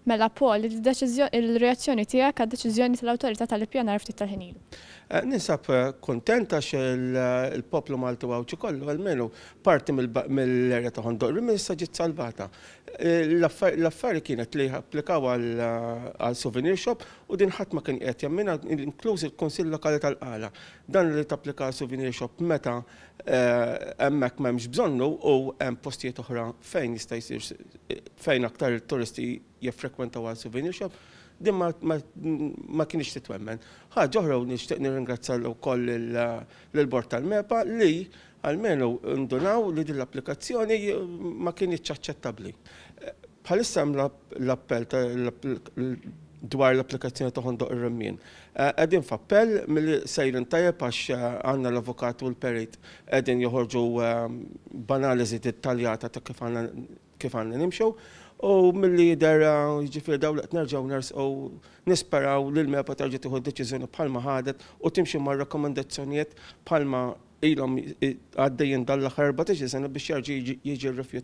Mela Paul, il-reazzjoni tiegħek għad-deċiżjoni tal-awtorità tal-ippjanar ftit tal-ħin ilu. Ninsab kontenta il-poplu Malti għawċi kollu, għalmenu parti mill-erja ta' Ħondoqra issa ġiet salvata. L-affari kienet li applikaw għal souvenir shop u din ħadd ma kien qed jammina, inkluż il-Kunsill Lokali tal-Qala. Dan li tapplika souvenir shop meta hemmhekk m'hemmx bżonnu u hemm postijiet oħra fejn jista' jsir fejn aktar il-turisti jiffrekwentaw għal souvenir shop. Din ma kienx titwemmen. Ħaġa oħra u nixtieq nirringrazzja wkoll lill-Bord tal-MEPA li għalmenu ndunaw li din l-applikazzjoni ma kienx aċċettabbli. Bħalissa hemm l-appell dwar l-applikazzjoni ta' Ħondoq ir-Remmien. Qegħdin f'appell milli sejrin tajjeb għax għandna l-avukat u l-perit qegħdin joħorġu b'analiżi dettaljata ta' kif għandna nimxew. U mill-li jidher jiġifieri dawn qed nerġgħu nersqu nisperaw li l-MEPA terġa' tieħu deċiżjoni bħalma ħadet u timxi mar-rakkomandazzjonijiet bħalma ilhom għaddejjin dal-aħħar 14 sena biex jerġa' jiġi rrifjut.